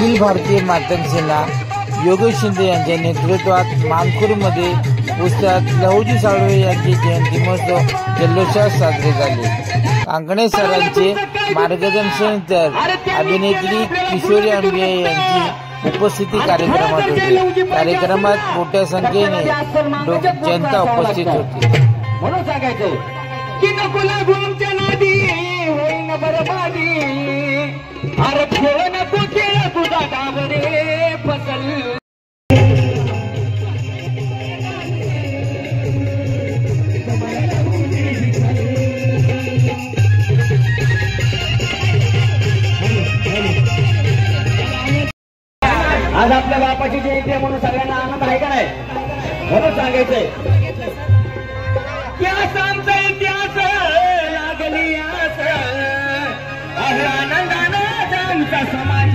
अखिल भारतीय मातंग सेना योगेश शिंदे यांच्या नेतृत्वात मानखुर्दमध्ये पुस्तक लहुजी साळवे यांचे जयंती महोत्सव जल्लोषात साजरे झाले। कांकणे सरांचे मार्गदर्शनानंतर अभिनेत्री किशोरी आंबे यांची उपस्थिती कार्यक्रमात होती। कार्यक्रमात मोठ्या संख्येने जनता उपस्थित होती। म्हणून सांगायचं की नको लागूनच्या नादी होईन बरबादी, अरे खेळ नको खेळ तुझा डावरे फसल। आज आपल्या बापाची जयंती आहे म्हणून सगळ्यांना आनंद आहे का नाही? म्हणून सांगायचंय आमचा इतिहास लागली आस, आनंदानं आमचा समाज।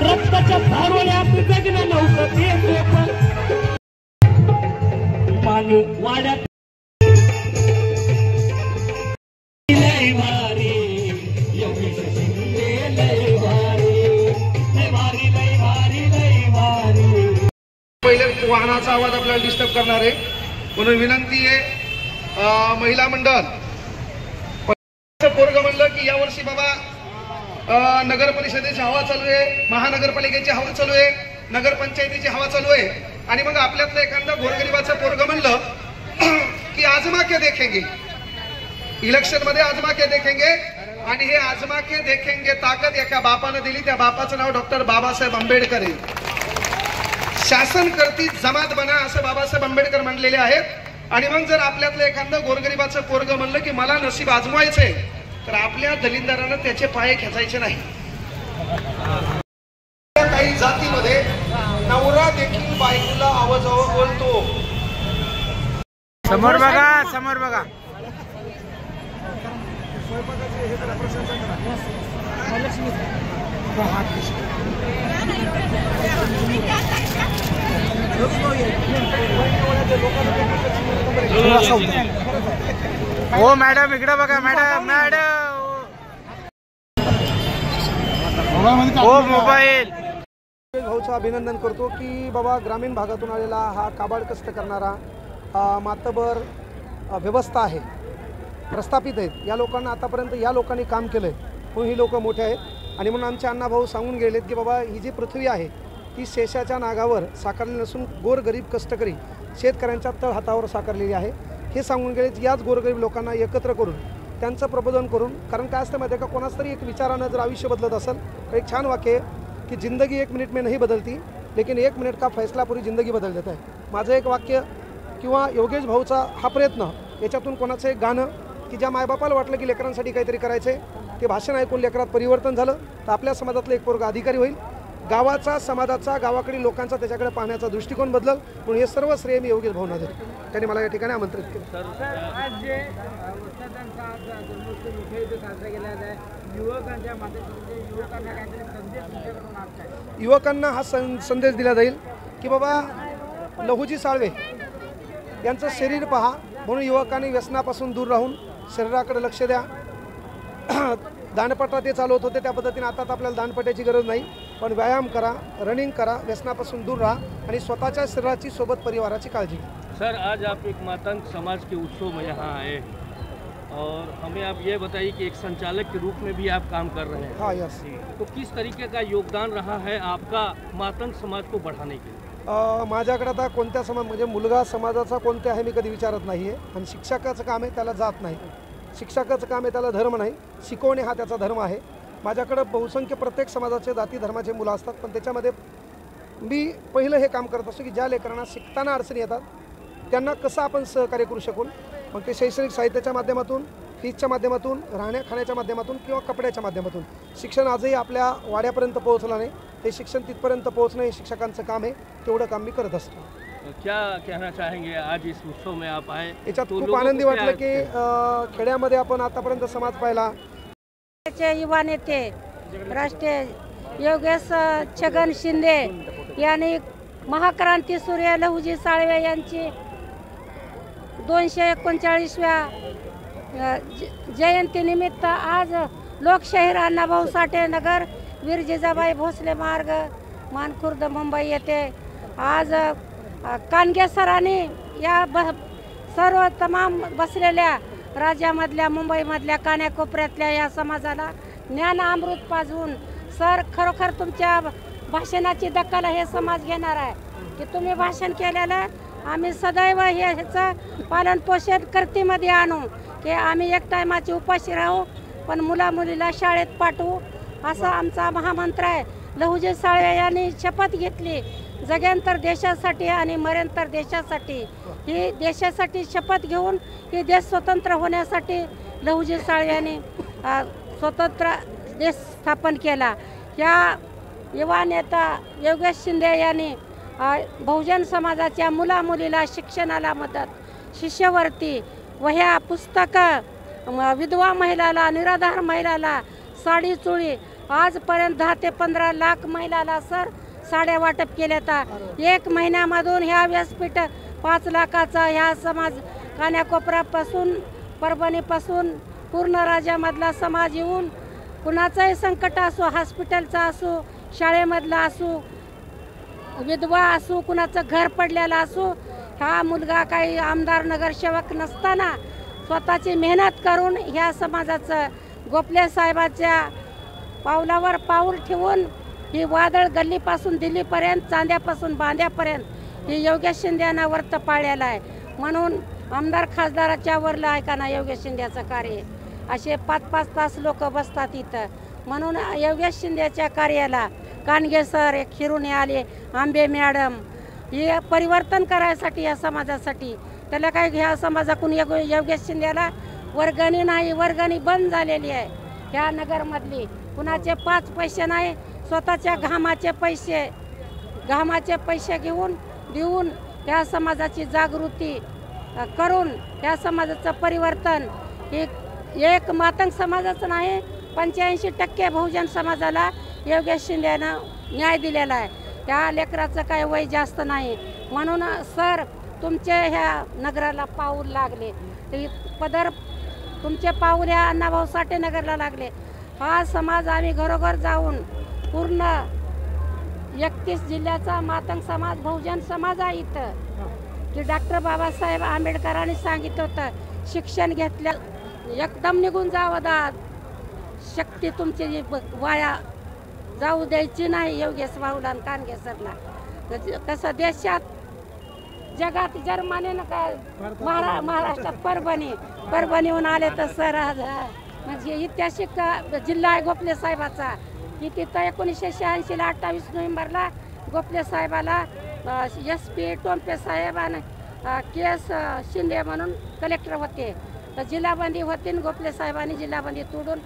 रक्ताच्या धारोळ्यात जगणं नव्हतं ते सोपं, पाणी वाड्यात लय भारी, योगेश शिंदे लय भारी, लय भारी, लय भारी, लय भारी। पहिले वाहनाचा आवाज आपल्याला डिस्टर्ब करणार आहे म्हणून विनंती आहे महिला मंडळ पोरग म्हणलं की यावर्षी बाबा नगर परिषदेची हवा चालू आहे, महानगरपालिकेची हवा चालू आहे, नगरपंचायतीची हवा चालू आहे आणि मग आपल्यातलं एखादं गोरगरिबाचं पोरग म्हणलं की आजमा के देखेंगे, इलेक्शन मध्ये आजमा के देखेंगे। आणि हे आजमा के देखेंगे ताकद एका बापानं दिली, त्या बापाचं नाव डॉक्टर बाबासाहेब आंबेडकर आहे। शासन करती जमात बना असं बाबासाहेब आंबेडकर म्हणलेले आहेत। आणि मग जर आपल्यातलं एखादं गोरगरिबाचं पोरग म्हणलं की मला नशीब आजमायचंय, तर आपल्या दलिंदरानं त्याचे पाय खेचायचे नाही। काही जातीमध्ये नवरा देखील बायकोला आवाजावर बोलतो। समोर बघा, समोर बघा। हो मॅडम इकडे बघा, मॅडम मॅडम हो मोबाईल। भाऊचं अभिनंदन करतो की बाबा ग्रामीण भागातून आलेला हा काबाड कष्ट करणारा मातबर व्यवस्था आहे, प्रस्थापित आहेत या लोकांना आतापर्यंत या लोकांनी काम केलंय म्हणून ही लोक मोठे आहेत। आणि म्हणून आमचे अण्णाभाऊ सांगून गेलेत की बाबा ही जी पृथ्वी आहे ती शेषाच्या नागावर साकारलेली नसून गोरगरीब कष्टकरी शेतकऱ्यांच्या तळ हातावर साकारलेली आहे हे सांगून गेलेत। याच गोरगरीब लोकांना एकत्र करून त्यांचं प्रबोधन करून, कारण काय असतं माहिती आहे का, कोणाच तरी एक विचारानं जर आयुष्य बदलत असेल तर एक छान वाक्य आहे की जिंदगी 1 मिनिट में नहीं बदलती लेकिन 1 मिनिट का फैसला पूरी जिंदगी बदल देता है। माझं एक वाक्य किंवा योगेश भाऊचा हा प्रयत्न, याच्यातून कोणाचं एक गाणं की ज्या मायबापाला वाटलं की लेकरांसाठी काहीतरी करायचं आहे, ते भाषण ऐकून लेकरात परिवर्तन झालं तर आपल्या समाजातलं एक पोरगा अधिकारी होईल, गावाचा समाजाचा गावाकडील लोकांचा त्याच्याकडे पाहण्याचा दृष्टिकोन बदलल। म्हणून हे सर्व श्रेय मी योगेश भाऊंना देतो, त्यांनी मला या ठिकाणी आमंत्रित केलं। युवकांना हा संदेश दिला जाईल की बाबा लहुजी साळवे यांचं शरीर पहा, म्हणून युवकांनी व्यसनापासून दूर राहून शरीराकडे लक्ष द्या। दांडपट्टा ते चालवत होते त्या पद्धतीने आता आपल्याला दांडपट्ट्याची गरज नाही, पण व्यायाम करा, रनिंग करा, व्यसनापासून दूर रहा आणि स्वतःच्या शरीराची सोबत परिवाराची काळजी घ्या। सर आज आप एक मातंग समाज के उत्सव में यहाँ आए और हमें आप ये बताइए कि एक संचालक के रूप में भी आप काम कर रहे हैं। हाँ यस। तो किस तरीके का योगदान रहा है आपका मातंग समाज को बढ़ाने के लिए? माझ्याकडे आता कोणत्या समाज म्हणजे मुलगा समाजाचा कोणत्या आहे मी कधी विचारत नाही आहे, आणि शिक्षकाचं काम आहे त्याला जात नाही, शिक्षकाचं काम आहे त्याला धर्म नाही, शिकवणे हा त्याचा धर्म आहे। माझ्याकडे बहुसंख्य प्रत्येक समाजाचे जाती धर्माचे मुलं असतात, पण त्याच्यामध्ये मी पहिलं हे काम करत असतो की ज्या लेकरांना शिकताना अडचणी येतात त्यांना कसं आपण सहकार्य करू शकू। मग ते शैक्षणिक साहित्याच्या माध्यमातून, फीसच्या माध्यमातून, राहण्या खाण्याच्या माध्यमातून किंवा कपड्याच्या माध्यमातून शिक्षण आजही आपल्या वाड्यापर्यंत पोहोचलं नाही, ते शिक्षण तिथपर्यंत पोहोचणं हे शिक्षकांचं काम आहे, तेवढं काम मी करत असतो। क्या कहना चाहेंगे आज इस उत्सव में आप आए? याच्यात खूप आनंदी वाटलं की खेड्यामध्ये आपण आतापर्यंत समाज पाहिला, चे युवा नेते राष्ट्रीय योगेश छगन शिंदे यांनी महाक्रांती सूर्य लहुजी साळवे यांची 239व्या जयंतीनिमित्त आज लोकशाहीर अण्णाभाऊ साठे नगर वीर जिजाबाई भोसले मार्ग मानखुर्द मुंबई येथे आज कानगे सरांनी या सर्व तमाम बसलेल्या राज्यामधल्या मुंबईमधल्या कानाकोपऱ्यातल्या या समाजाला ज्ञान अमृत पाजवून सर खरोखर तुमच्या भाषणाची दखल हे समाज घेणार आहे की तुम्ही भाषण केलेलं आम्ही सदैव ह्याचं पालनपोषण कर्तीमध्ये आणू की आम्ही एक टायमाची उपाशी राहू पण मुला मुलीला शाळेत पाठवू असा आमचा महामंत्र आहे। लहुजी साळवे यांनी शपथ घेतली जगेंतर देशासाठी आणि मरेंतर देशासाठी। ही देशासाठी शपथ घेऊन ही देश स्वतंत्र होण्यासाठी लहुजी साळवे यांनी स्वतंत्र देश स्थापन केला। या युवा नेता योगेश शिंदे यांनी बहुजन समाजाच्या मुला मुलीला शिक्षणाला मदत, शिष्यवृत्ती, वह्या, पुस्तकं, विधवा महिलाला, निराधार महिलाला साडी चोळी आजपर्यंत 10 ते 15 लाख महिलाला सर साड्या वाटप केल्या। एक महिन्यामधून ह्या व्यासपीठ 5 लाखाचा ह्या समाज कानाकोपऱ्यापासून परभणीपासून पूर्ण राज्यामधला समाज येऊन कुणाचाही संकट असो, हॉस्पिटलचा असो, शाळेमधला असो, विधवा असो, कुणाचं घर पडलेलं असो, हा मुलगा काही आमदार नगरसेवक नसताना स्वतःची मेहनत करून ह्या समाजाचं गोपले साहेबाच्या पावलावर पाऊल ठेवून ही वादळ गल्लीपासून दिल्लीपर्यंत, चांद्यापासून बांद्यापर्यंत ही योगेश शिंदेनं व्रत पाळलेलं आहे। म्हणून आमदार खासदाराच्या वरलं आहे का ना योगेश शिंदेचं कार्य। असे 5-5 तास लोक बसतात इथं। म्हणून योगेश शिंदेच्या कार्याला कानगे सर एक फिरून आले, आंबे मॅडम हे परिवर्तन करायसाठी या समाजासाठी त्याला काय ह्या समाजाकडून योगेश शिंदेला वर्गणी नाही, वर्गणी बंद झालेली आहे ह्या नगरमधली। कुणाचे 5 पैसे नाही, स्वतःच्या घामाचे पैसे घेऊन देऊन ह्या समाजाची जागृती करून ह्या समाजाचं परिवर्तन एक मातंग समाजाचं नाही 85% बहुजन समाजाला योगेश शिंदेनं न्याय दिलेला आहे। ह्या लेकराचं काय वय जास्त नाही म्हणून सर तुमचे ह्या नगराला पाऊल लागले, पदर तुमचे पाऊल ह्या अण्णाभाऊ साठे नगरला लागले। हा समाज आम्ही घरोघर जाऊन पूर्ण 31 जिल्ह्याचा मातंग समाज बहुजन समाज आहे इथं की डॉक्टर बाबासाहेब आंबेडकरांनी सांगितलं होतं शिक्षण घेतल्या एकदम निघून जावं दा शक्ती तुमची वाया जाऊ द्यायची नाही। योगेश भाऊला आणि कानगे सरला कसं देशात जगात जर्मनीनं काय महाराष्ट्रात परभणीहून आले तर सर आज म्हणजे ऐतिहासिक जिल्हा आहे गोपले साहेबाचा की तिथं 1986ला 28 नोव्हेंबरला गोपले साहेबाला SP टोंपे साहेब आणि KS शिंदे म्हणून कलेक्टर होते तर जिल्हाबंदी होती। गोपले साहेबांनी जिल्हाबंदी तोडून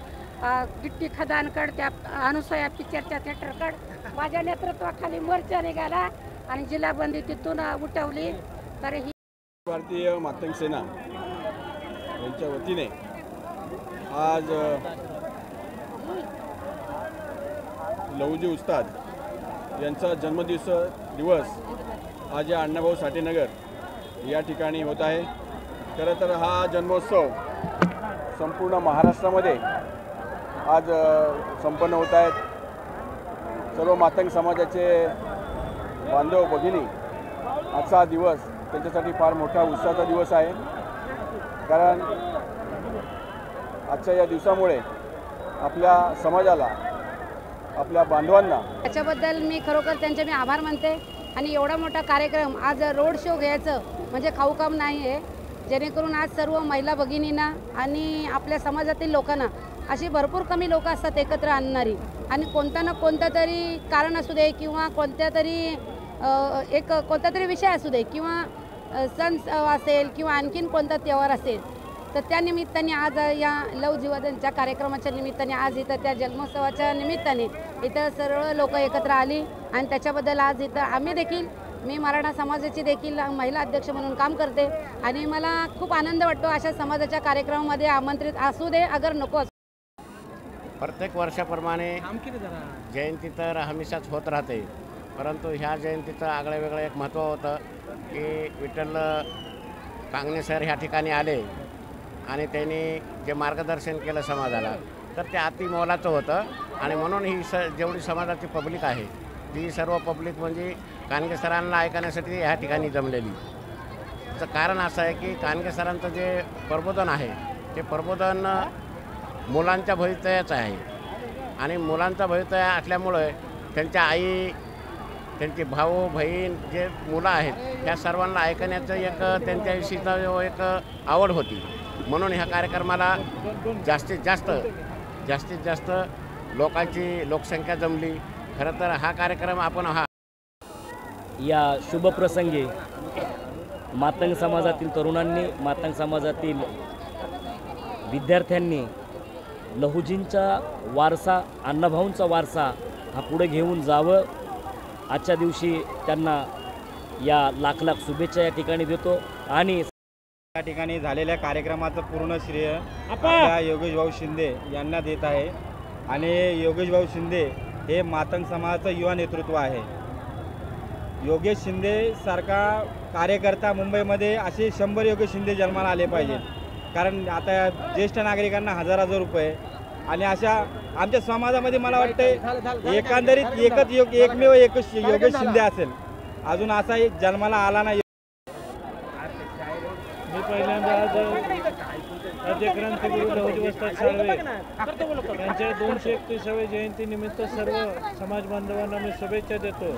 गिट्टी खदानकड त्या अनुसया पिक्चरच्या थिएटरकड माझ्या नेतृत्वाखाली मोर्चा निघाला आणि जिल्हाबंदी तिथून उठवली। तर ही भारतीय मातंग सेना यांच्या वतीने आज लहुजी उस्ताद यांचा जन्मदिवस आज या अण्णाभाऊ साठे नगर या ठिकाणी होत आहे। खरं तर हा जन्मोत्सव संपूर्ण महाराष्ट्रामध्ये आज संपन्न होत आहेत। सर्व मातंग समाजाचे बांधव भगिनी आजचा दिवस त्यांच्यासाठी फार मोठा उत्साहाचा दिवस आहे कारण आजच्या या दिवसामुळे आपल्या समाजाला, आपल्या बांधवांना त्याच्याबद्दल मी खरोखर त्यांचे मी आभार मानते। आणि एवढा मोठा कार्यक्रम आज रोड शो घ्यायचं म्हणजे खाऊ काम नाही आहे, जेणेकरून आज सर्व महिला भगिनींना आणि आपल्या समाजातील लोकांना अशी भरपूर कमी लोक असतात एकत्र आणणारी आणि कोणता ना कोणता तरी कारण असू दे किंवा कोणत्या तरी विषय असू दे किंवा सण असेल किंवा आणखीन कोणता त्योहार असेल तर त्या निमित्ताने आज या लवजीवनच्या कार्यक्रमाच्या निमित्ताने आज इथं त्या जन्मोत्सवाच्या निमित्ताने इथं सर्व लोक एकत्र आली आणि त्याच्याबद्दल आज इथं आम्ही देखील मी मराठा समाजाची देखील महिला अध्यक्ष म्हणून काम करते आणि मला खूप आनंद वाटतो अशा समाजाच्या कार्यक्रमामध्ये आमंत्रित असू दे अगर नको प्रत्येक वर्षाप्रमाणे जयंती तर हमेशाच होत राहते, परंतु ह्या जयंतीचं आगळं वेगळं एक महत्त्व होतं की विठ्ठल कांगणे सर ह्या ठिकाणी आले आणि त्यांनी जे मार्गदर्शन केलं समाजाला, तर ते अति मोलाचं होतं. आणि म्हणून ही जेवढी समाजाची पब्लिक आहे ती सर्व पब्लिक म्हणजे कानगे सरांना ऐकण्यासाठी ह्या ठिकाणी जमलेली. त्याचं कारण असं आहे की कानगे सरांचं जे प्रबोधन आहे ते प्रबोधन मुलांच्या भवितव्याचं आहे. आणि मुलांचा भवितव्य असल्यामुळे त्यांच्या आई, त्यांचे भाऊ बहीण जे मुलं आहेत ह्या सर्वांना ऐकण्याचं एक त्यांच्याविषयीचा एक आवड होती. म्हणून ह्या कार्यक्रमाला जास्तीत जास्त लोकांची लोकसंख्या जमली. खरं तर हा कार्यक्रम आपण या शुभप्रसंगी मातंग समाजातील तरुणांनी, मातंग समाजातील विद्यार्थ्यांनी लहुजींचा वारसा, अण्णाभाऊंचा वारसा हा पुढे घेऊन जावं. आजच्या दिवशी त्यांना या लाख लाख शुभेच्छा या ठिकाणी देतो. आणि या ठिकाणी झालेल्या कार्यक्रमाचं पूर्ण श्रेय आपल्या योगेश भाऊ शिंदे यांना देत आहे. आणि योगेश भाऊ शिंदे हे मातंग समाजाचं युवा नेतृत्व आहे. योगेश शिंदे सारखा कार्यकर्ता मुंबईमध्ये असे 100 योगेश शिंदे जन्माला आले पाहिजेत. कारण आता ज्येष्ठ नागरिकांना हजार रुपये आणि अशा आमच्या समाजामध्ये मला वाटतं एकंदरीत एकमेव योगेश शिंदे असेल, अजून असा जन्माला आला नाही. मी पहिल्यांदा आज क्रांतिगुरू लहुजी वस्ताद साळवे यांच्या 231व्या जयंतीनिमित्त सर्व समाज बांधवांना मी शुभेच्छा देतो.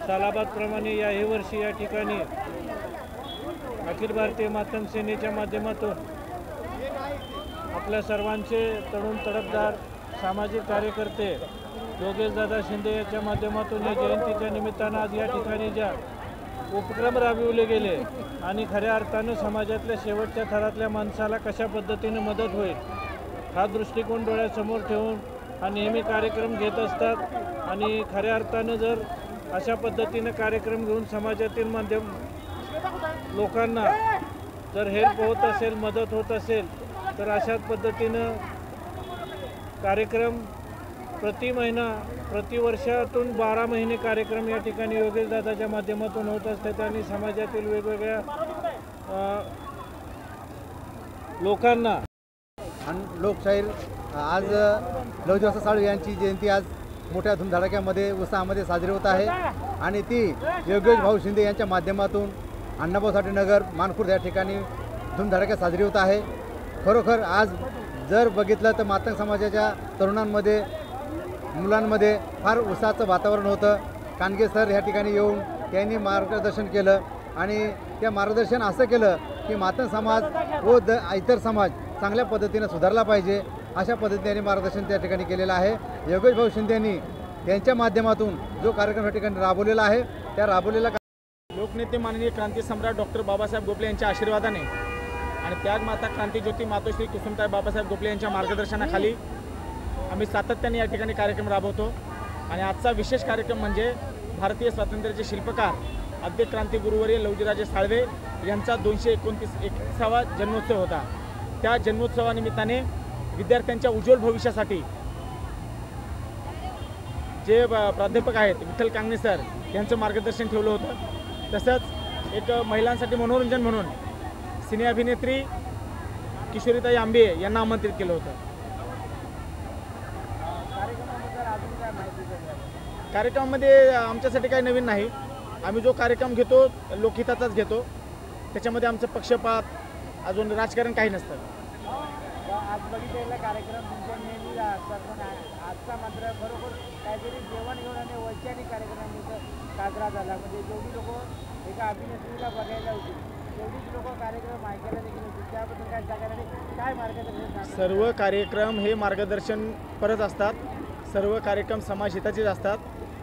सालाबादप्रमाणे याही वर्षी या ठिकाणी अखिल भारतीय मातंग सेनेच्या माध्यमातून आपल्या सर्वांचे तरुण तडफदार सामाजिक कार्यकर्ते योगेशदादा शिंदे यांच्या माध्यमातून या जयंतीच्या निमित्तानं आज या ठिकाणी ज्या उपक्रम राबविले गेले आणि खऱ्या अर्थानं समाजातल्या शेवटच्या थरातल्या माणसाला कशा पद्धतीने मदत होईल हा दृष्टिकोन डोळ्यासमोर ठेवून हा नेहमी कार्यक्रम घेत असतात. आणि खऱ्या अर्थानं जर अशा पद्धतीनं कार्यक्रम घेऊन समाजातील माध्यम लोकांना जर हेल्प होत असेल, मदत होत असेल, तर अशाच पद्धतीनं कार्यक्रम प्रति महिना, प्रति वर्षातून 12 महिने कार्यक्रम या ठिकाणी योगेशदादाच्या माध्यमातून होत असतात. आणि समाजातील वेगवेगळ्या लोकांना लोकशाहीर आज लहुजी वस्ताद साळवे यांची जयंती आज मोठ्या धुमधडाक्यामध्ये उत्साहामध्ये साजरी होत आहे. आणि ती योगेश भाऊ शिंदे यांच्या माध्यमातून अण्णाभाऊ साठे नगर मानखुर्द या ठिकाणी धुमधडाक्यात साजरी होत आहे. खरोखर आज जर बघितलं तर मातंग समाजाच्या तरुणांमध्ये, मुलांमध्ये फार उत्साहाचं वातावरण होतं. कानगे सर ह्या ठिकाणी येऊन त्यांनी मार्गदर्शन केलं आणि त्या मार्गदर्शन असं केलं की मातंग समाज व इतर समाज चांगल्या पद्धतीनं सुधारला पाहिजे, अशा पद्धतीने मार्गदर्शन त्या ठिकाणी केलेलं आहे. योगेश भाऊ शिंदे यांनी त्यांच्या माध्यमातून जो कार्यक्रम या ठिकाणी राबवलेला आहे त्या राबवलेला लोकनेते माननीय क्रांती सम्राट डॉक्टर बाबासाहेब गोखले यांच्या आशीर्वादाने आणि त्यागमाता क्रांतीज्योती मातोश्री कुसुमताई बाबासाहेब गोखले यांच्या मार्गदर्शनाखाली आम्ही सातत्याने या ठिकाणी कार्यक्रम राबवतो. आणि आजचा विशेष कार्यक्रम म्हणजे भारतीय स्वातंत्र्याचे शिल्पकार आद्य क्रांतिगुरूवर्य लहुजीराजे साळवे यांचा 229वा जन्मोत्सव होता. त्या जन्मोत्सवानिमित्ताने विद्यार्थ्यांच्या उज्ज्वल भविष्यासाठी जे प्राध्यापक आहेत विठ्ठल कांगणे सर यांचं मार्गदर्शन ठेवलं होतं. तसंच एक महिलांसाठी मनोरंजन म्हणून सिने अभिनेत्री किशोरीताई आंबे यांना आमंत्रित केलं होतं. कार्यक्रमामध्ये आमच्यासाठी काही नवीन नाही. आम्ही जो कार्यक्रम घेतो लोकहिताचाच घेतो. त्याच्यामध्ये आमचं पक्षपात अजून राजकारण काही नसतं. आज बघितलेला कार्यक्रम तुमच्या नेहमी असतात, पण आजचा मात्र बरोबर काहीतरी जेवण घेऊन आणि वैज्ञानिक कार्यक्रम साजरा झाला. म्हणजे जेवढी लोक एका अभिनेत्रीला बघायला होती तेवढीच लोक कार्यक्रम ऐकायला देखील होती. त्याबद्दल काय सांगण्यासाठी काय मार्गदर्शन? सर्व कार्यक्रम हे मार्गदर्शन परत असतात. सर्व कार्यक्रम समाजहिताचेच असतात.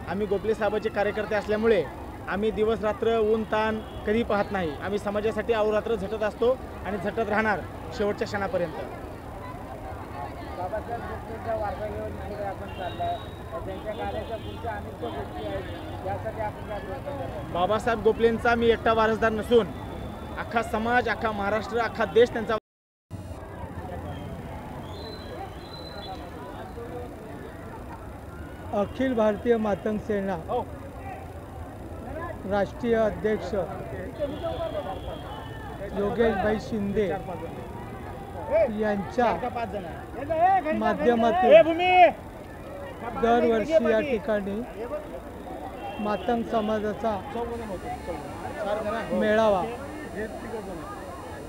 आम्ही गोखले साहेबाचे कार्यकर्ते असल्यामुळे आम्ही दिवस रात्र ऊन ताण कधी पाहत नाही. आम्ही समाजासाठी अहोरात्र झटत असतो आणि झटत राहणार शेवटच्या क्षणापर्यंत. बाबासाहेब गोखलेंचा वारसा घेऊन पुढे आपण चाललाय, त्यांच्या कार्याच्या पुढच्या अनेक गोष्टी आहेत, यासाठी आपण काय करतो? बाबासाहेब गोखलेंचा मी एकटा वारसदार नसून अख्खा समाज, अख्खा महाराष्ट्र, अख्खा देश त्यांचा अखिल भारतीय मातंग सेना राष्ट्रीय अध्यक्ष योगेशभाई शिंदे यांच्या माध्यमातून दरवर्षी या ठिकाणी मातंग समाजाचा मेळावा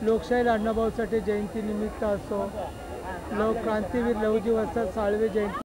लोकशाहीर अण्णाभाऊ साठे जयंती निमित्त असो, क्रांतीवीर लहुजी वसंत साळवे जयंती